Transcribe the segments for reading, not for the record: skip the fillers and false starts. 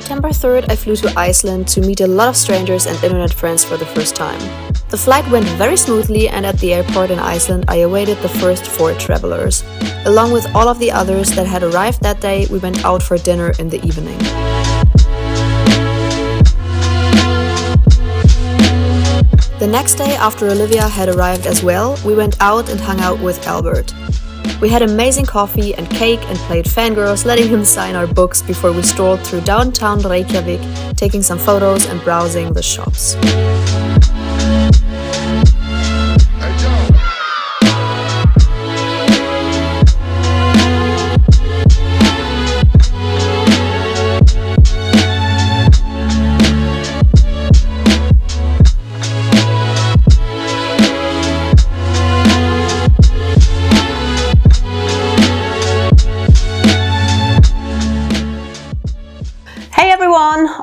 September 3rd, I flew to Iceland to meet a lot of strangers and internet friends for the first time. The flight went very smoothly, and at the airport in Iceland, I awaited the first 4 travelers. Along with all of the others that had arrived that day, we went out for dinner in the evening. The next day, after Olivia had arrived as well, we went out and hung out with Albert. We had amazing coffee and cake and played fangirls, letting him sign our books before we strolled through downtown Reykjavik, taking some photos and browsing the shops.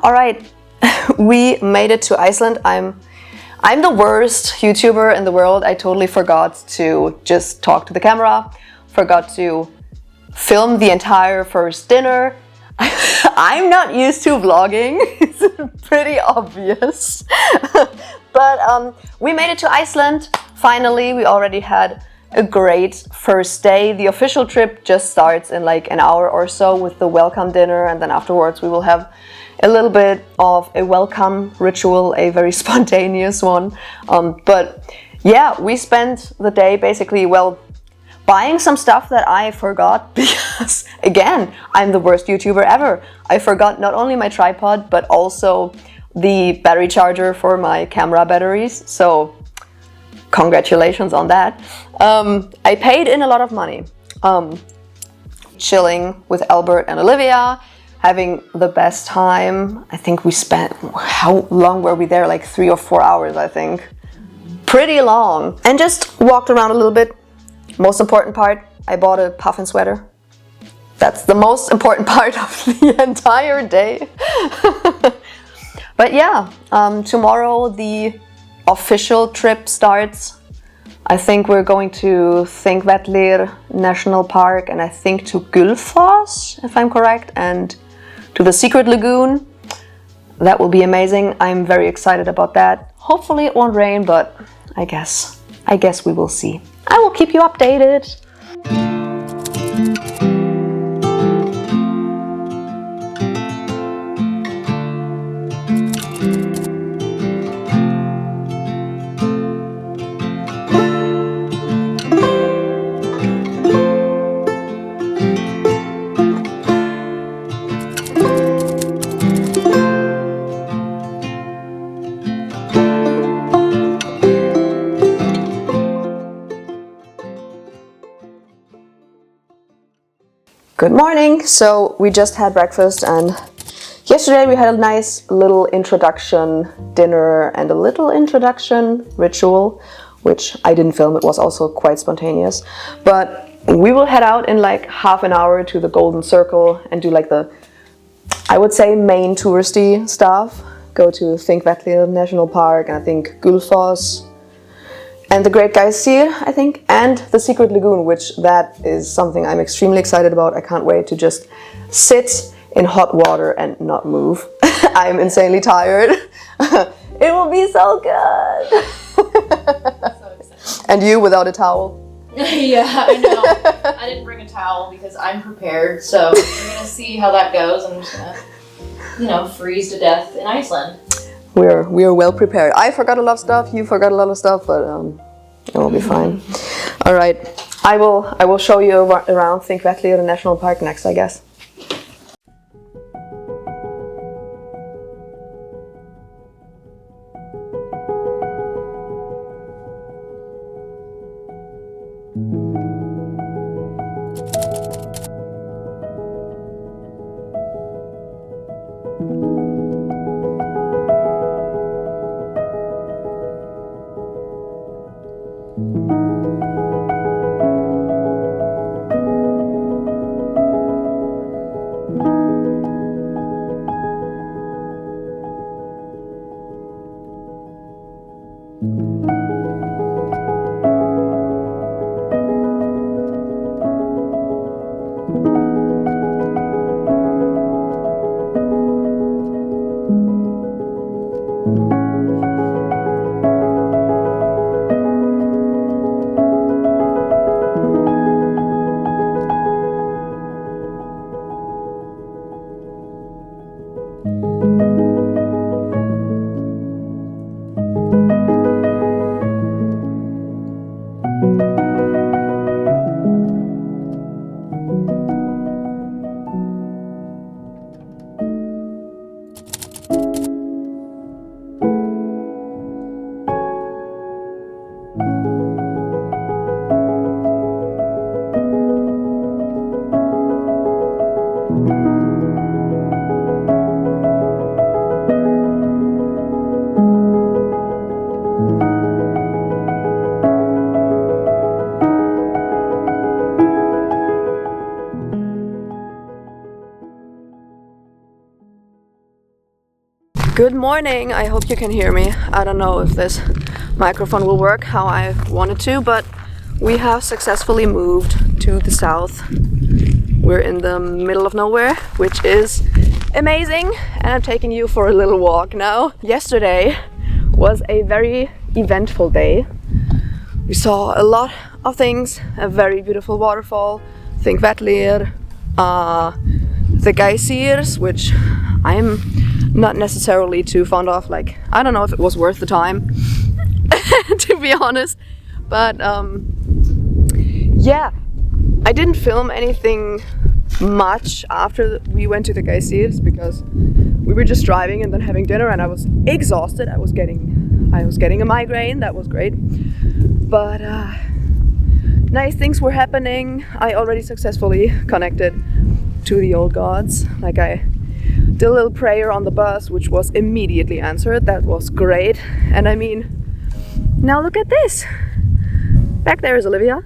All right, we made it to Iceland. I'm the worst YouTuber in the world. I totally forgot to just talk to the camera, forgot to film the entire first dinner. I'm not used to vlogging, it's pretty obvious. But we made it to Iceland. Finally, we already had a great first day. The official trip just starts in like an hour or so with the welcome dinner, and then afterwards we will have a little bit of a welcome ritual, a very spontaneous one. But yeah, we spent the day basically, well, buying some stuff that I forgot because, again, I'm the worst YouTuber ever. I forgot not only my tripod, but also the battery charger for my camera batteries. So congratulations on that. I paid in a lot of money. Chilling with Albert and Olivia, having the best time. I think we spent, how long were we there? Like 3 or 4 hours, I think. Pretty long. And just walked around a little bit. Most important part, I bought a puffin sweater. That's the most important part of the entire day. But yeah, tomorrow the official trip starts. I think we're going to Þingvellir National Park, and I think to Gullfoss, if I'm correct, and to the Secret Lagoon. That will be amazing. I'm very excited about that. Hopefully it won't rain, but I guess we will see. I will keep you updated. Good morning. So we just had breakfast, and yesterday we had a nice little introduction dinner and a little introduction ritual, which I didn't film. It was also quite spontaneous. But we will head out in like half an hour to the Golden Circle and do like the, I would say, main touristy stuff. Go to Þingvellir National Park, and I think Gullfoss, and the Great Geysir, I think, and the Secret Lagoon, which that is something I'm extremely excited about. I can't wait to just sit in hot water and not move. I'm insanely tired. It will be so good. So excited. And you without a towel? Yeah, I know. I didn't bring a towel because I'm prepared, so we're gonna see how that goes. I'm just gonna, freeze to death in Iceland. We are well prepared. I forgot a lot of stuff. You forgot a lot of stuff, but it will be fine. All right, I will show you around Þingvellir National Park next, I guess. Good morning, I hope you can hear me. I don't know if this microphone will work how I wanted to, but we have successfully moved to the south. We're in the middle of nowhere, which is amazing, and I'm taking you for a little walk now. Yesterday was a very eventful day. We saw a lot of things, a very beautiful waterfall, think Vatlir, the geysers, which I'm not necessarily too fond of. Like, I don't know if it was worth the time, to be honest. But yeah, I didn't film anything much after we went to the geysers because we were just driving and then having dinner, and I was exhausted. I was getting a migraine. That was great, but nice things were happening. I already successfully connected to the old gods. Like, I did a little prayer on the bus, which was immediately answered. That was great. And I mean, now look at this. Back there is Olivia.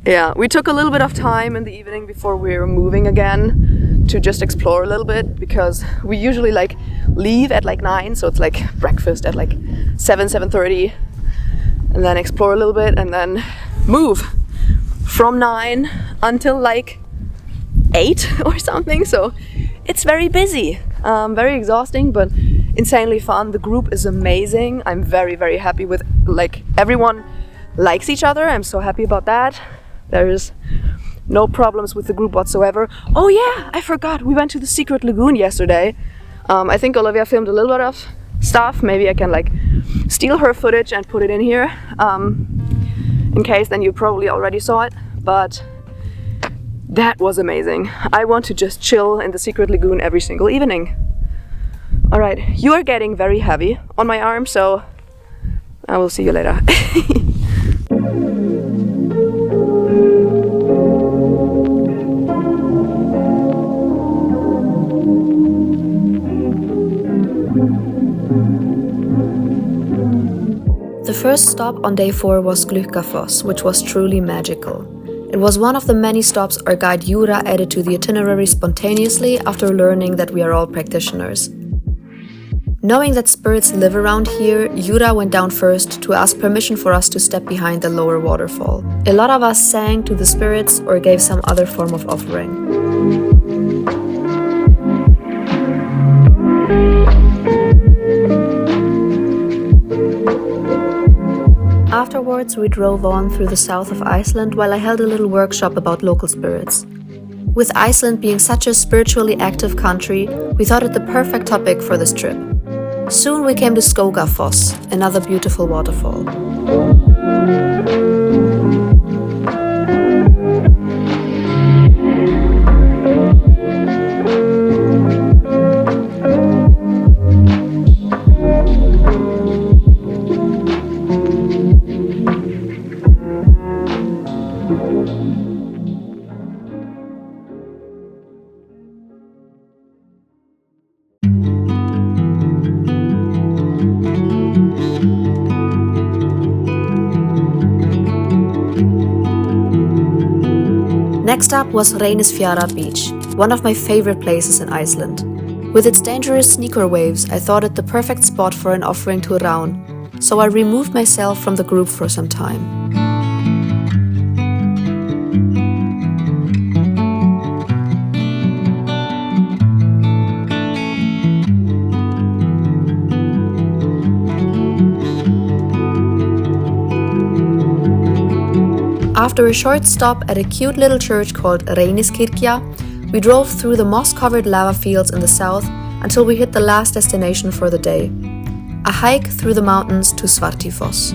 Yeah, we took a little bit of time in the evening before we were moving again to just explore a little bit, because we usually like leave at like 9, so it's like breakfast at like 7:30, and then explore a little bit and then move from 9 until like 8 or something. So it's very busy, very exhausting, but insanely fun. The group is amazing. I'm very happy with, like, everyone likes each other. I'm so happy about that. There's no problems with the group whatsoever. Oh yeah, I forgot, we went to the secret lagoon yesterday. I think Olivia filmed a little bit of stuff. Maybe I can like steal her footage and put it in here, in case then you probably already saw it. But that was amazing. I want to just chill in the secret lagoon every single evening. Alright, you are getting very heavy on my arm, so I will see you later. The first stop on day 4 was Glukkafoss, which was truly magical. It was one of the many stops our guide Jura added to the itinerary spontaneously after learning that we are all practitioners. Knowing that spirits live around here, Jura went down first to ask permission for us to step behind the lower waterfall. A lot of us sang to the spirits or gave some other form of offering. Afterwards, we drove on through the south of Iceland while I held a little workshop about local spirits. With Iceland being such a spiritually active country, we thought it the perfect topic for this trip. Soon we came to Skógafoss, another beautiful waterfall. Next up was Reynisfjara Beach, one of my favorite places in Iceland. With its dangerous sneaker waves, I thought it the perfect spot for an offering to Rán, so I removed myself from the group for some time. After a short stop at a cute little church called Reyniskirkja, we drove through the moss-covered lava fields in the south until we hit the last destination for the day, a hike through the mountains to Svartifoss.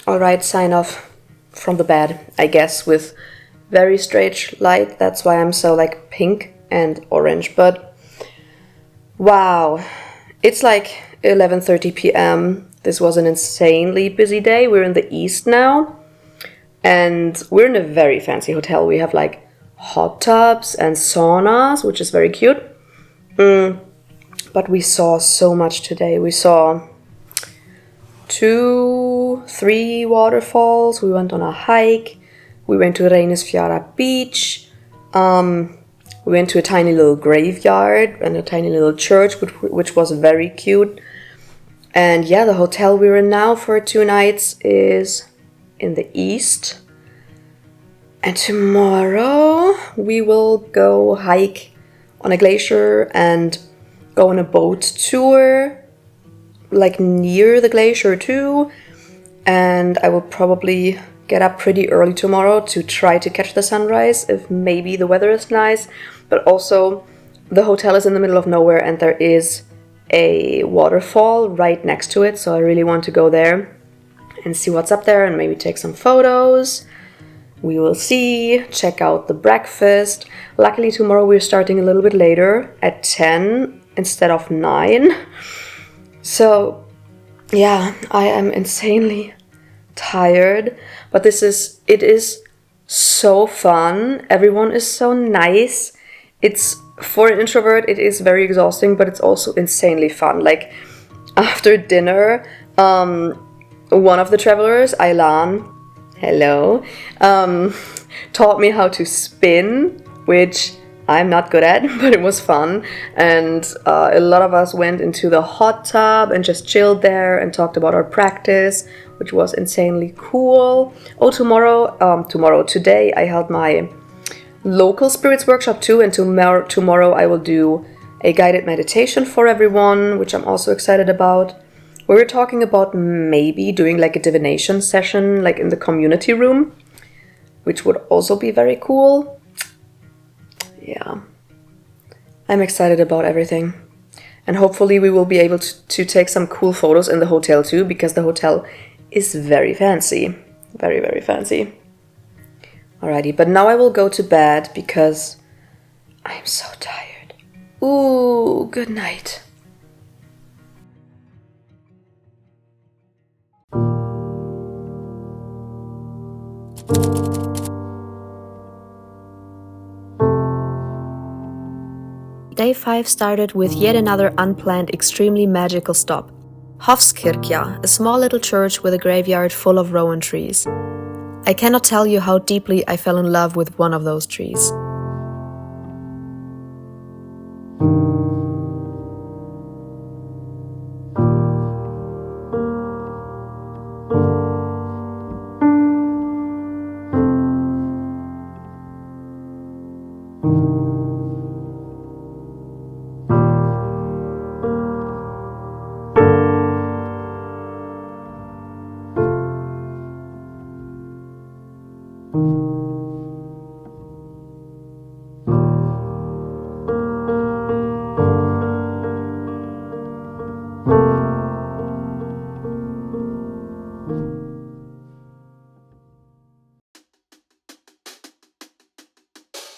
Alright, sign off from the bed, I guess, with very strange light. That's why I'm so like pink and orange. But wow, it's like 11:30 p.m. This was an insanely busy day. We're in the east now, and we're in a very fancy hotel. We have like hot tubs and saunas, which is very cute. But we saw so much today. We saw 3 waterfalls. We went on a hike. We went to Reynisfjara beach. We went to a tiny little graveyard and a tiny little church, which was very cute. And yeah, the hotel we're in now for 2 nights is in the east. And tomorrow we will go hike on a glacier and go on a boat tour, like near the glacier too. And I will probably get up pretty early tomorrow to try to catch the sunrise if maybe the weather is nice. But also the hotel is in the middle of nowhere and there is a waterfall right next to it, so I really want to go there and see what's up there and maybe take some photos. We will see, check out the breakfast. Luckily tomorrow we're starting a little bit later at 10 instead of 9. So yeah, I am insanely tired, but it is so fun. Everyone is so nice. It's, for an introvert, it is very exhausting, but it's also insanely fun. Like after dinner, one of the travelers, Aylan, hello, taught me how to spin, which I'm not good at, but it was fun. And a lot of us went into the hot tub and just chilled there and talked about our practice, which was insanely cool. Oh, today I held my local spirits workshop too, and tomorrow I will do a guided meditation for everyone, which I'm also excited about. We were talking about maybe doing like a divination session like in the community room, which would also be very cool. Yeah, I'm excited about everything. And hopefully we will be able to take some cool photos in the hotel too, because the hotel is very fancy. Very, very fancy. Alrighty, but now I will go to bed because I'm so tired. Ooh, good night. Day 5 started with yet another unplanned, extremely magical stop. Hofskirkja, a small little church with a graveyard full of rowan trees. I cannot tell you how deeply I fell in love with one of those trees.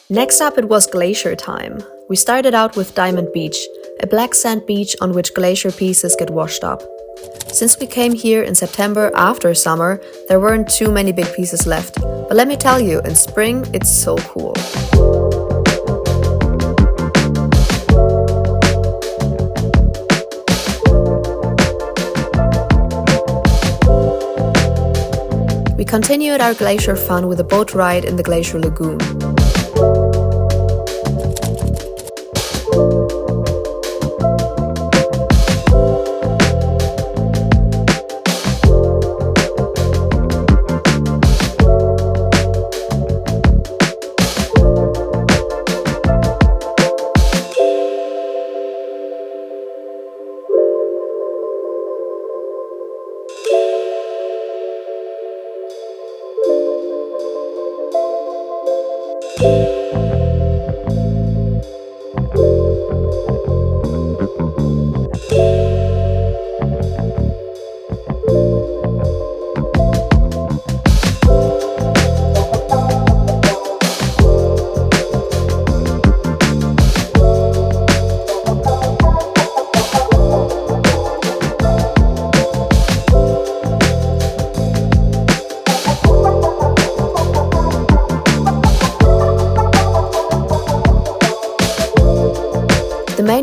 Next up, it was glacier time. We started out with Diamond Beach, a black sand beach on which glacier pieces get washed up. Since we came here in September after summer, there weren't too many big pieces left. But let me tell you, in spring, it's so cool. We continued our glacier fun with a boat ride in the glacier lagoon.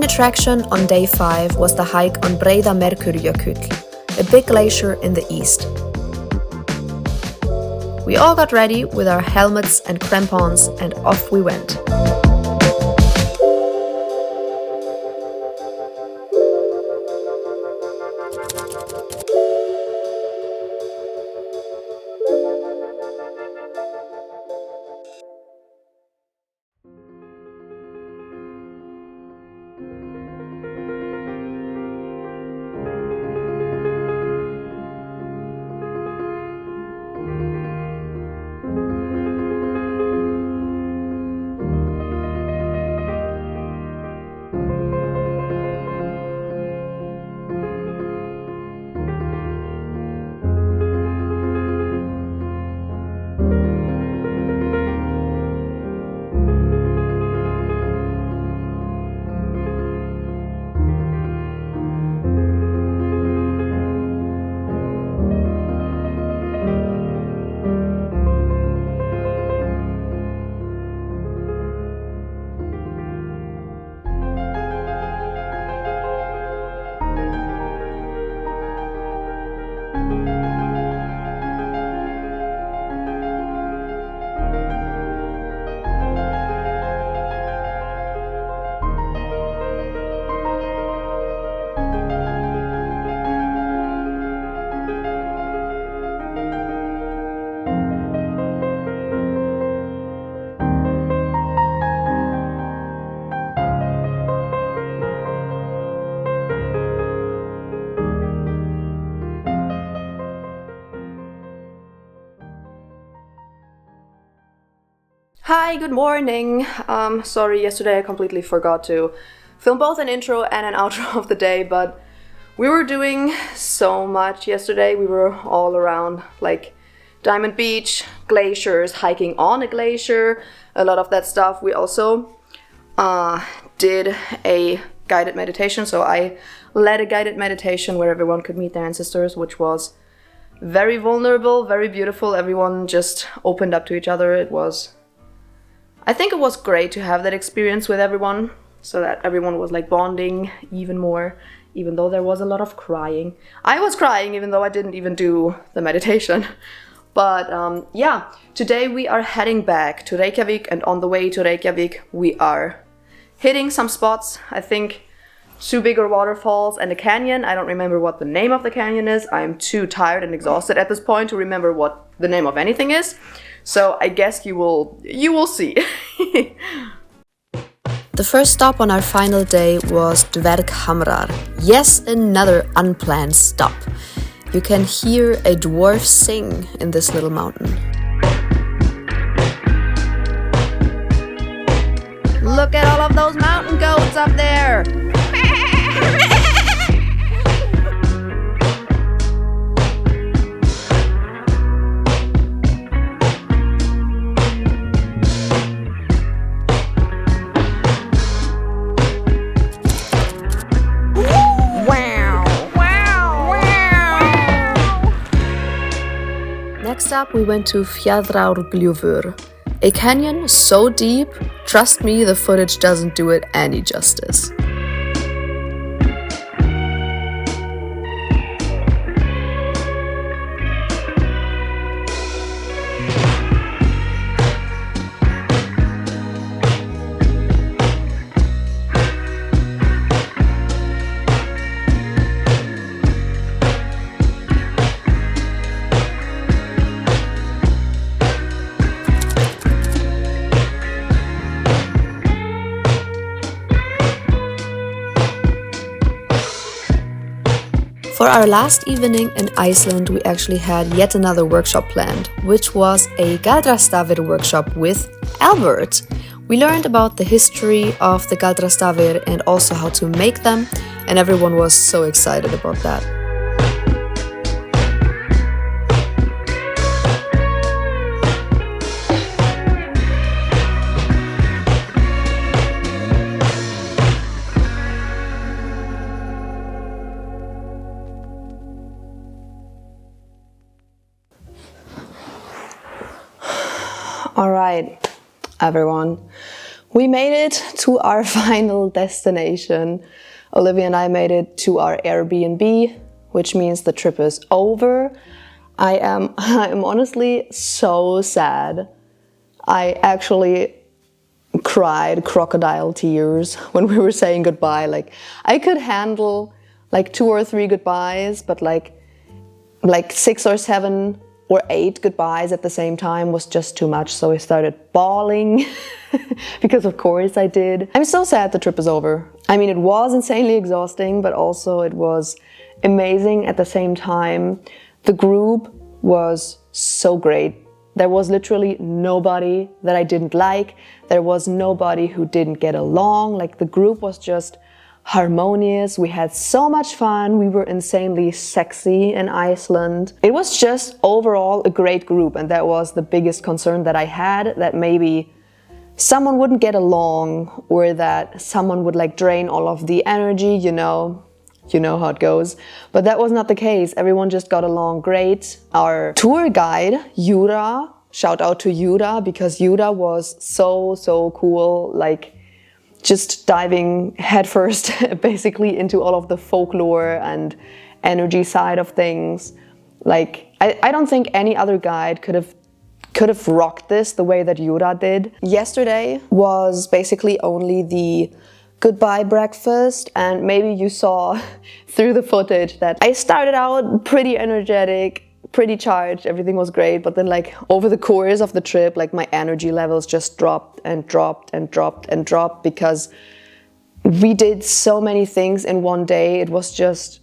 main attraction on day 5 was the hike on Breiða Merkurjökull, a big glacier in the east. We all got ready with our helmets and crampons and off we went. Hi, good morning. Sorry, yesterday I completely forgot to film both an intro and an outro of the day, but we were doing so much yesterday. We were all around like Diamond Beach, glaciers, hiking on a glacier, a lot of that stuff. We also did a guided meditation, so I led a guided meditation where everyone could meet their ancestors, which was very vulnerable, very beautiful. Everyone just opened up to each other. I think it was great to have that experience with everyone, so that everyone was like bonding even more, even though there was a lot of crying. I was crying even though I didn't even do the meditation. But yeah, today we are heading back to Reykjavik, and on the way to Reykjavik we are hitting some spots. I think 2 bigger waterfalls and a canyon. I don't remember what the name of the canyon is. I'm too tired and exhausted at this point to remember what the name of anything is. So I guess you will see. The first stop on our final day was Dverghamrar. Yes, another unplanned stop. You can hear a dwarf sing in this little mountain. Look at all of those mountain goats up there! Next up, we went to Fjaðrárgljúfur, a canyon so deep, trust me, the footage doesn't do it any justice. For our last evening in Iceland, we actually had yet another workshop planned, which was a galdrastafir workshop with Albert. We learned about the history of the galdrastafir and also how to make them, and everyone was so excited about that. All right, everyone. we made it to our final destination. Olivia and I made it to our Airbnb, which means the trip is over. I'm honestly so sad. I actually cried crocodile tears when we were saying goodbye. Like, I could handle like 2 or 3 goodbyes, but like 6 or 7 or 8 goodbyes at the same time was just too much. So I started bawling because of course I did. I'm so sad the trip is over. I mean, it was insanely exhausting, but also it was amazing at the same time. The group was so great. There was literally nobody that I didn't like. There was nobody who didn't get along. Like, the group was just harmonious. We had so much fun. We were insanely sexy in Iceland. It was just overall a great group, and that was the biggest concern that I had, that maybe someone wouldn't get along or that someone would like drain all of the energy, you know how it goes. But that was not the case. Everyone just got along great. Our tour guide, Jura, shout out to Jura, because Jura was so cool, like just diving headfirst basically into all of the folklore and energy side of things. Like, I don't think any other guide could have rocked this the way that Jura did. Yesterday was basically only the goodbye breakfast, and maybe you saw through the footage that I started out pretty energetic, pretty charged, everything was great, but then like over the course of the trip, like my energy levels just dropped and dropped and dropped and dropped because we did so many things in one day. It was just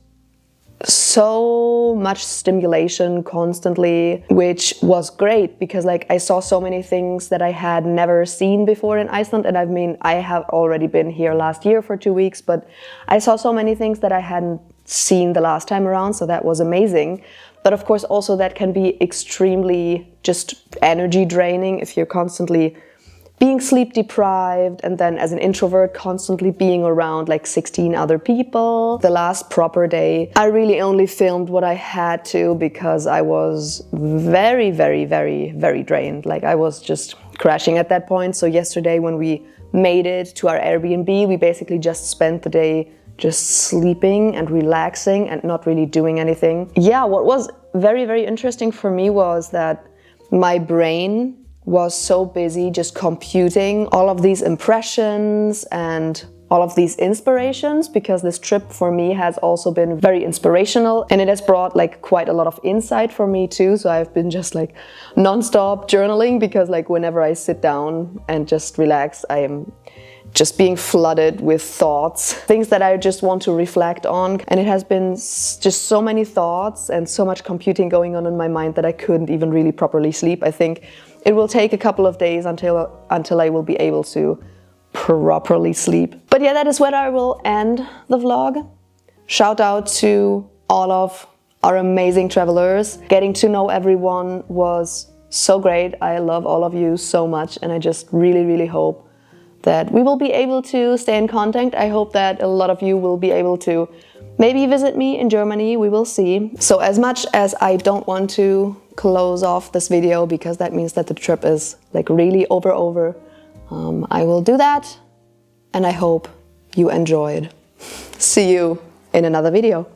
so much stimulation constantly, which was great because like I saw so many things that I had never seen before in Iceland. And I mean, I have already been here last year for 2 weeks, but I saw so many things that I hadn't seen the last time around, so that was amazing. But of course also that can be extremely just energy draining if you're constantly being sleep deprived, and then as an introvert constantly being around like 16 other people. The last proper day, I really only filmed what I had to because I was very drained. Like, I was just crashing at that point. So yesterday when we made it to our Airbnb, we basically just spent the day just sleeping and relaxing and not really doing anything. Yeah, what was very interesting for me was that my brain was so busy just computing all of these impressions and all of these inspirations, because this trip for me has also been very inspirational and it has brought like quite a lot of insight for me too. So I've been just like non-stop journaling, because like whenever I sit down and just relax, I am just being flooded with thoughts, things that I just want to reflect on. And it has been just so many thoughts and so much computing going on in my mind that I couldn't even really properly sleep. I think it will take a couple of days until I will be able to properly sleep. But yeah, that is where I will end the vlog. Shout out to all of our amazing travelers. Getting to know everyone was so great. I love all of you so much, and I just really hope that we will be able to stay in contact. I hope that a lot of you will be able to maybe visit me in Germany, we will see. So as much as I don't want to close off this video, because that means that the trip is like really over, I will do that, and I hope you enjoyed. See you in another video.